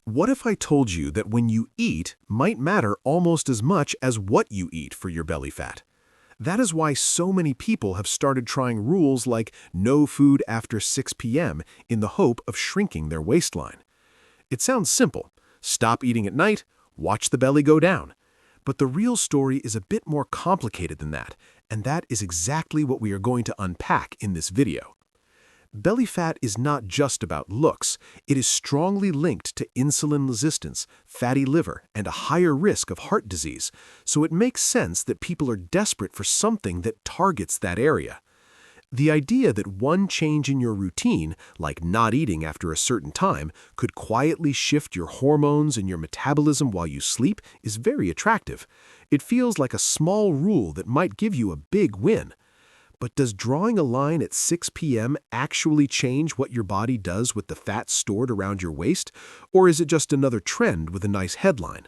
What if I told you that when you eat might matter almost as much as what you eat for your belly fat? That is why so many people have started trying rules like no food after 6 p.m. in the hope of shrinking their waistline. It sounds simple. Stop eating at night, watch the belly go down. But the real story is a bit more complicated than that, and that is exactly what we are going to unpack in this video. Belly fat is not just about looks. It is strongly linked to insulin resistance, fatty liver, and a higher risk of heart disease, so it makes sense that people are desperate for something that targets that area. The idea that one change in your routine, like not eating after a certain time, could quietly shift your hormones and your metabolism while you sleep is very attractive. It feels like a small rule that might give you a big win. But does drawing a line at 6 p.m. actually change what your body does with the fat stored around your waist, or is it just another trend with a nice headline?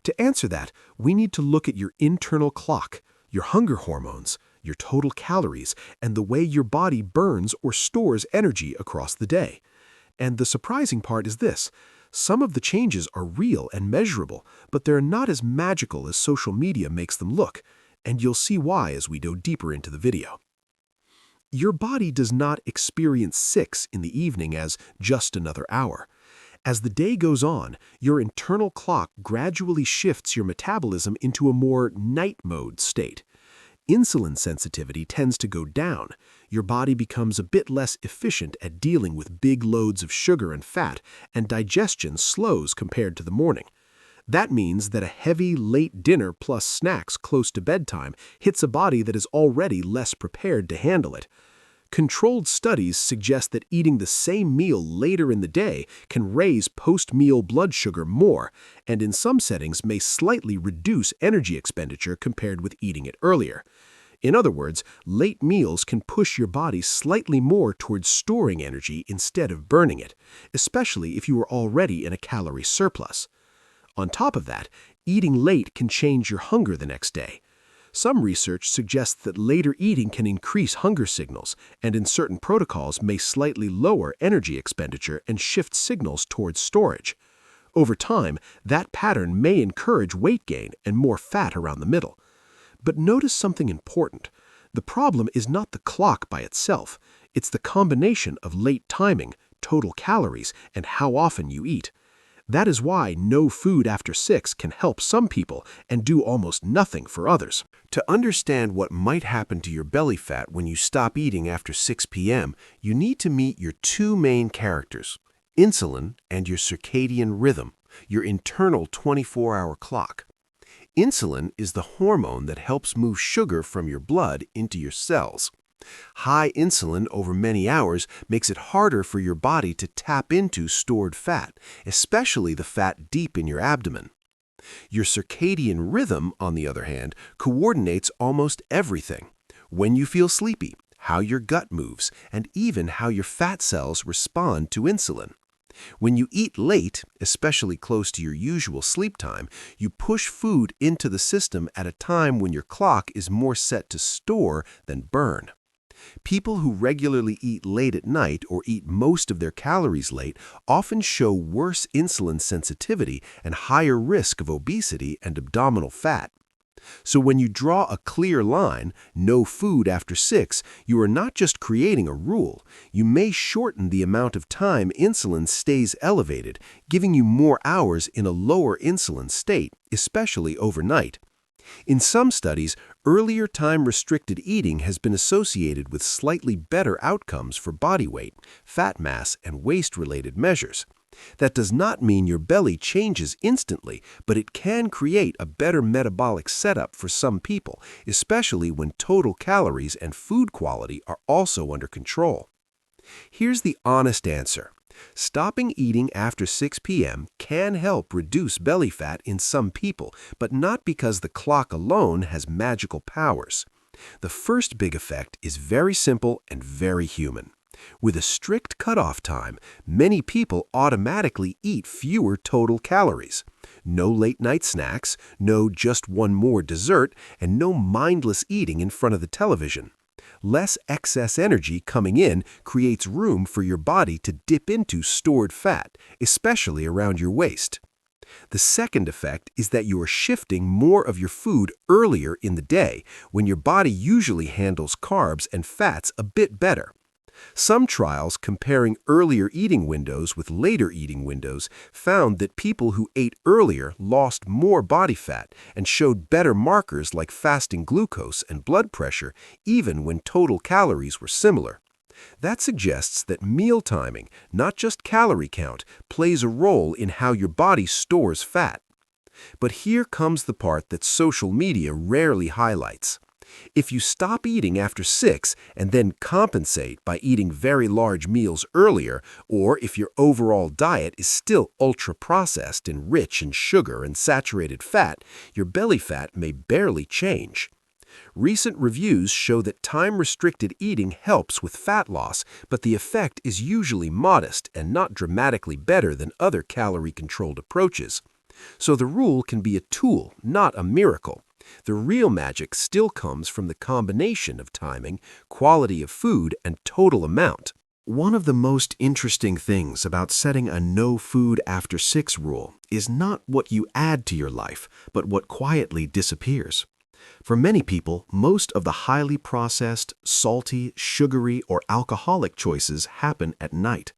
To answer that, we need to look at your internal clock, your hunger hormones, your total calories, and the way your body burns or stores energy across the day. And the surprising part is this: some of the changes are real and measurable, but they're not as magical as social media makes them look, and you'll see why as we go deeper into the video. Your body does not experience 6 in the evening as just another hour. As the day goes on, your internal clock gradually shifts your metabolism into a more night mode state. Insulin sensitivity tends to go down. Your body becomes a bit less efficient at dealing with big loads of sugar and fat, and digestion slows compared to the morning. That means that a heavy, late dinner plus snacks close to bedtime hits a body that is already less prepared to handle it. Controlled studies suggest that eating the same meal later in the day can raise post-meal blood sugar more, and in some settings may slightly reduce energy expenditure compared with eating it earlier. In other words, late meals can push your body slightly more towards storing energy instead of burning it, especially if you are already in a calorie surplus. On top of that, eating late can change your hunger the next day. Some research suggests that later eating can increase hunger signals, and in certain protocols may slightly lower energy expenditure and shift signals towards storage. Over time, that pattern may encourage weight gain and more fat around the middle. But notice something important. The problem is not the clock by itself. It's the combination of late timing, total calories, and how often you eat. That is why no food after 6 can help some people and do almost nothing for others. To understand what might happen to your belly fat when you stop eating after 6 p.m., you need to meet your two main characters, insulin and your circadian rhythm, your internal 24-hour clock. Insulin is the hormone that helps move sugar from your blood into your cells. High insulin over many hours makes it harder for your body to tap into stored fat, especially the fat deep in your abdomen. Your circadian rhythm, on the other hand, coordinates almost everything: when you feel sleepy, how your gut moves, and even how your fat cells respond to insulin. When you eat late, especially close to your usual sleep time, you push food into the system at a time when your clock is more set to store than burn. People who regularly eat late at night or eat most of their calories late often show worse insulin sensitivity and higher risk of obesity and abdominal fat. So when you draw a clear line, no food after 6, you are not just creating a rule. You may shorten the amount of time insulin stays elevated, giving you more hours in a lower insulin state, especially overnight. In some studies, earlier time-restricted eating has been associated with slightly better outcomes for body weight, fat mass, and waist-related measures. That does not mean your belly changes instantly, but it can create a better metabolic setup for some people, especially when total calories and food quality are also under control. Here's the honest answer. Stopping eating after 6 p.m. can help reduce belly fat in some people, but not because the clock alone has magical powers. The first big effect is very simple and very human. With a strict cutoff time, many people automatically eat fewer total calories. No late-night snacks, no just one more dessert, and no mindless eating in front of the television. Less excess energy coming in creates room for your body to dip into stored fat, especially around your waist. The second effect is that you are shifting more of your food earlier in the day, when your body usually handles carbs and fats a bit better. Some trials comparing earlier eating windows with later eating windows found that people who ate earlier lost more body fat and showed better markers like fasting glucose and blood pressure, even when total calories were similar. That suggests that meal timing, not just calorie count, plays a role in how your body stores fat. But here comes the part that social media rarely highlights. If you stop eating after 6 and then compensate by eating very large meals earlier, or if your overall diet is still ultra-processed and rich in sugar and saturated fat, your belly fat may barely change. Recent reviews show that time-restricted eating helps with fat loss, but the effect is usually modest and not dramatically better than other calorie-controlled approaches. So the rule can be a tool, not a miracle. The real magic still comes from the combination of timing, quality of food, and total amount. One of the most interesting things about setting a no food after 6 rule is not what you add to your life, but what quietly disappears. For many people, most of the highly processed, salty, sugary, or alcoholic choices happen at night.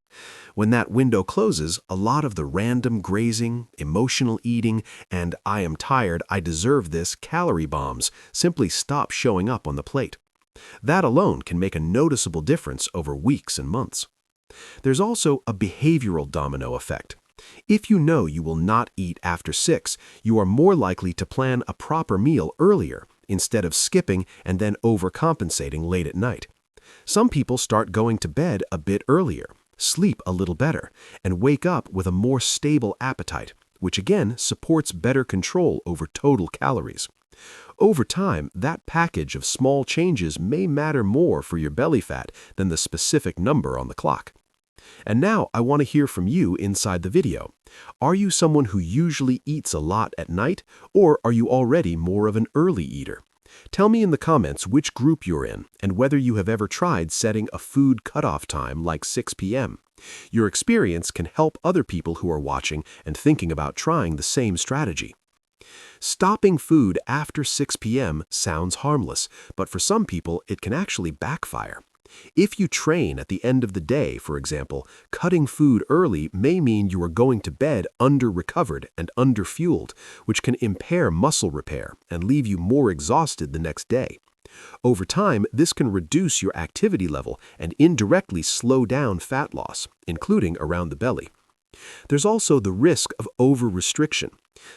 When that window closes, a lot of the random grazing, emotional eating, and "I am tired, I deserve this" calorie bombs simply stop showing up on the plate. That alone can make a noticeable difference over weeks and months. There's also a behavioral domino effect. If you know you will not eat after 6, you are more likely to plan a proper meal earlier, instead of skipping and then overcompensating late at night. Some people start going to bed a bit earlier, sleep a little better, and wake up with a more stable appetite, which again supports better control over total calories. Over time, that package of small changes may matter more for your belly fat than the specific number on the clock. And now I want to hear from you inside the video. Are you someone who usually eats a lot at night, or are you already more of an early eater? Tell me in the comments which group you're in and whether you have ever tried setting a food cutoff time like 6 p.m. Your experience can help other people who are watching and thinking about trying the same strategy. Stopping food after 6 p.m. sounds harmless, but for some people it can actually backfire. If you train at the end of the day, for example, cutting food early may mean you are going to bed under-recovered and under-fueled, which can impair muscle repair and leave you more exhausted the next day. Over time, this can reduce your activity level and indirectly slow down fat loss, including around the belly. There's also the risk of over-restriction.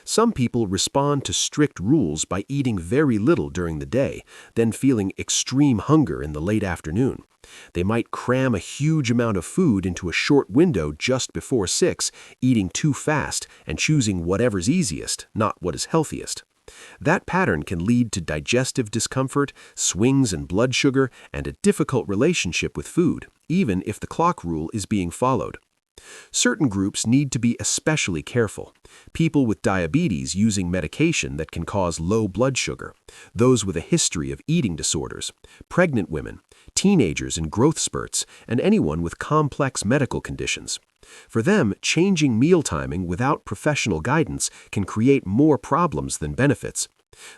Some people respond to strict rules by eating very little during the day, then feeling extreme hunger in the late afternoon. They might cram a huge amount of food into a short window just before 6, eating too fast and choosing whatever's easiest, not what is healthiest. That pattern can lead to digestive discomfort, swings in blood sugar, and a difficult relationship with food, even if the clock rule is being followed. Certain groups need to be especially careful. People with diabetes using medication that can cause low blood sugar, those with a history of eating disorders, pregnant women, teenagers in growth spurts, and anyone with complex medical conditions. For them, changing meal timing without professional guidance can create more problems than benefits.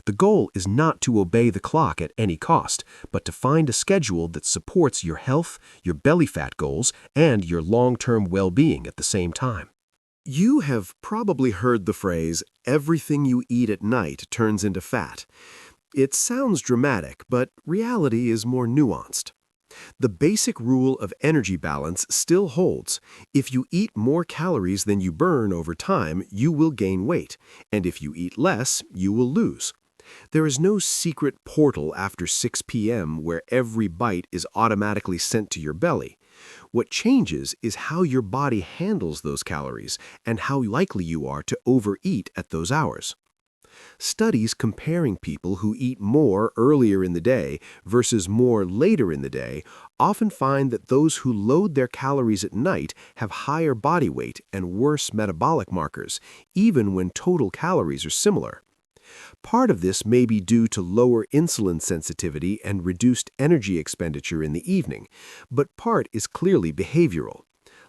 The goal is not to obey the clock at any cost, but to find a schedule that supports your health, your belly fat goals, and your long-term well-being at the same time. You have probably heard the phrase, "everything you eat at night turns into fat." It sounds dramatic, but reality is more nuanced. The basic rule of energy balance still holds. If you eat more calories than you burn over time, you will gain weight, and if you eat less, you will lose. There is no secret portal after 6 p.m. where every bite is automatically sent to your belly. What changes is how your body handles those calories and how likely you are to overeat at those hours. Studies comparing people who eat more earlier in the day versus more later in the day often find that those who load their calories at night have higher body weight and worse metabolic markers, even when total calories are similar. Part of this may be due to lower insulin sensitivity and reduced energy expenditure in the evening, but part is clearly behavioral.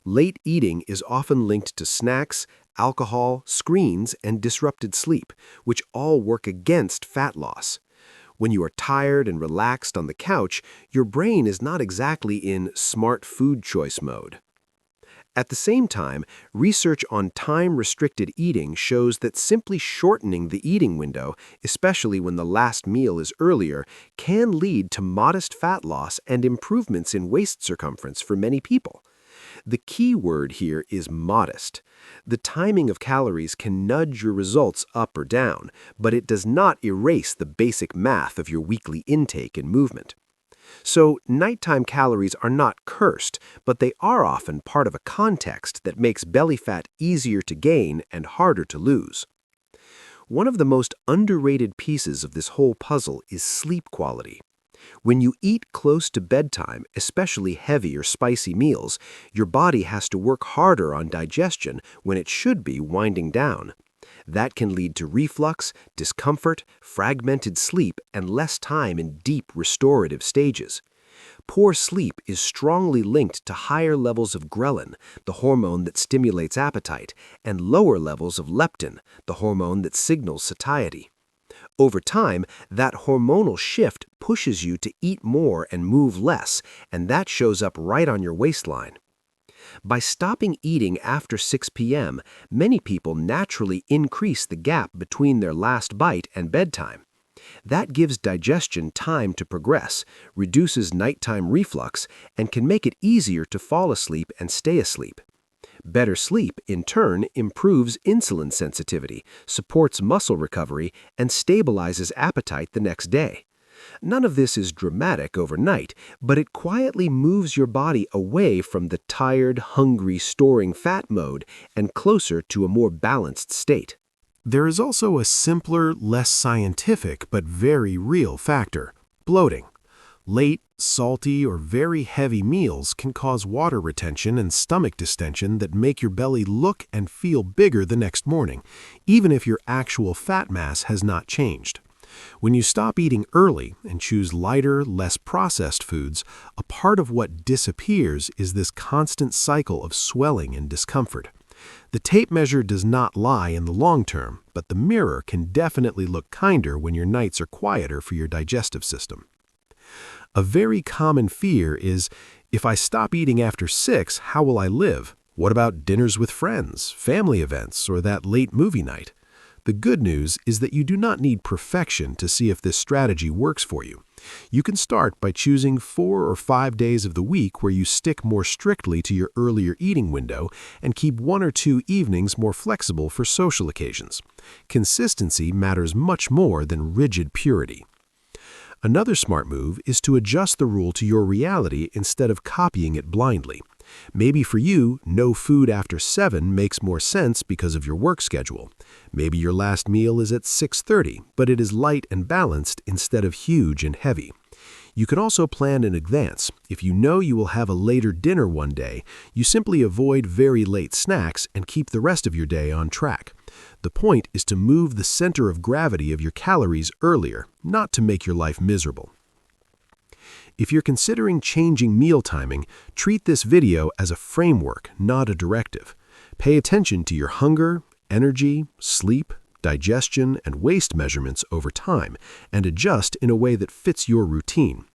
Late eating is often linked to snacks, alcohol, screens, and disrupted sleep, which all work against fat loss. When you are tired and relaxed on the couch, your brain is not exactly in smart food choice mode. At the same time, research on time-restricted eating shows that simply shortening the eating window, especially when the last meal is earlier, can lead to modest fat loss and improvements in waist circumference for many people. The key word here is modest. The timing of calories can nudge your results up or down, but it does not erase the basic math of your weekly intake and movement. So, nighttime calories are not cursed, but they are often part of a context that makes belly fat easier to gain and harder to lose. One of the most underrated pieces of this whole puzzle is sleep quality. When you eat close to bedtime, especially heavy or spicy meals, your body has to work harder on digestion when it should be winding down. That can lead to reflux, discomfort, fragmented sleep, and less time in deep restorative stages. Poor sleep is strongly linked to higher levels of ghrelin, the hormone that stimulates appetite, and lower levels of leptin, the hormone that signals satiety. Over time, that hormonal shift pushes you to eat more and move less, and that shows up right on your waistline. By stopping eating after 6 p.m., many people naturally increase the gap between their last bite and bedtime. That gives digestion time to progress, reduces nighttime reflux, and can make it easier to fall asleep and stay asleep. Better sleep, in turn, improves insulin sensitivity, supports muscle recovery, and stabilizes appetite the next day. None of this is dramatic overnight, but it quietly moves your body away from the tired, hungry, storing fat mode and closer to a more balanced state. There is also a simpler, less scientific, but very real factor: bloating. Late, salty, or very heavy meals can cause water retention and stomach distension that make your belly look and feel bigger the next morning, even if your actual fat mass has not changed. When you stop eating early and choose lighter, less processed foods, a part of what disappears is this constant cycle of swelling and discomfort. The tape measure does not lie in the long term, but the mirror can definitely look kinder when your nights are quieter for your digestive system. A very common fear is, if I stop eating after 6, how will I live? What about dinners with friends, family events, or that late movie night? The good news is that you do not need perfection to see if this strategy works for you. You can start by choosing 4 or 5 days of the week where you stick more strictly to your earlier eating window and keep 1 or 2 evenings more flexible for social occasions. Consistency matters much more than rigid purity. Another smart move is to adjust the rule to your reality instead of copying it blindly. Maybe for you, no food after 7 makes more sense because of your work schedule. Maybe your last meal is at 6:30, but it is light and balanced instead of huge and heavy. You can also plan in advance. If you know you will have a later dinner one day, you simply avoid very late snacks and keep the rest of your day on track. The point is to move the center of gravity of your calories earlier, not to make your life miserable. If you're considering changing meal timing, treat this video as a framework, not a directive. Pay attention to your hunger, energy, sleep, digestion, and waist measurements over time, and adjust in a way that fits your routine.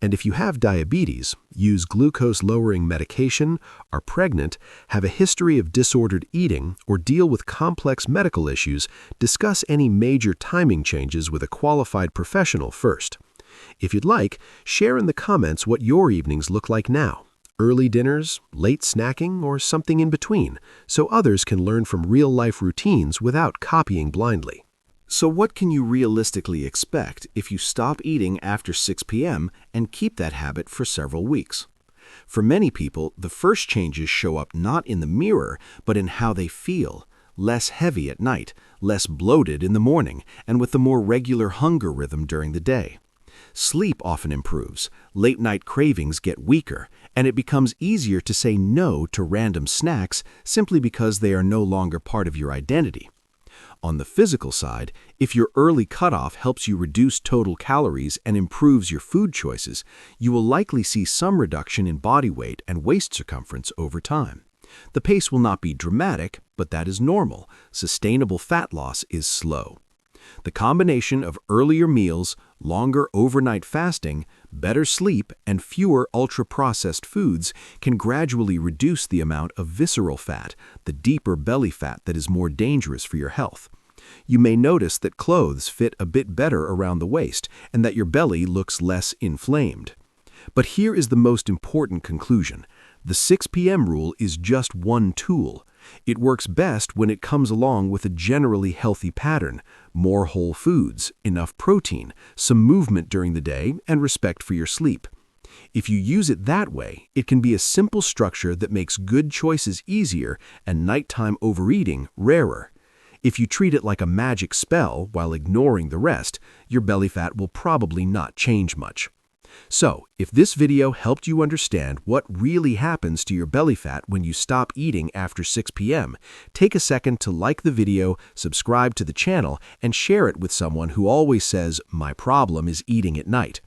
And if you have diabetes, use glucose-lowering medication, are pregnant, have a history of disordered eating, or deal with complex medical issues, discuss any major timing changes with a qualified professional first. If you'd like, share in the comments what your evenings look like now. Early dinners, late snacking, or something in between, so others can learn from real-life routines without copying blindly. So what can you realistically expect if you stop eating after 6 p.m. and keep that habit for several weeks? For many people, the first changes show up not in the mirror, but in how they feel. Less heavy at night, less bloated in the morning, and with a more regular hunger rhythm during the day. Sleep often improves, late-night cravings get weaker, and it becomes easier to say no to random snacks simply because they are no longer part of your identity. On the physical side, if your early cutoff helps you reduce total calories and improves your food choices, you will likely see some reduction in body weight and waist circumference over time. The pace will not be dramatic, but that is normal. Sustainable fat loss is slow. The combination of earlier meals, longer overnight fasting, better sleep, and fewer ultra-processed foods can gradually reduce the amount of visceral fat, the deeper belly fat that is more dangerous for your health. You may notice that clothes fit a bit better around the waist and that your belly looks less inflamed. But here is the most important conclusion. The 6 p.m. rule is just one tool. It works best when it comes along with a generally healthy pattern, more whole foods, enough protein, some movement during the day, and respect for your sleep. If you use it that way, it can be a simple structure that makes good choices easier and nighttime overeating rarer. If you treat it like a magic spell while ignoring the rest, your belly fat will probably not change much. So, if this video helped you understand what really happens to your belly fat when you stop eating after 6 p.m., take a second to like the video, subscribe to the channel, and share it with someone who always says, "My problem is eating at night."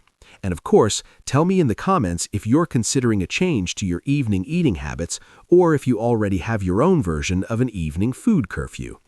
And of course, tell me in the comments if you're considering a change to your evening eating habits or if you already have your own version of an evening food curfew.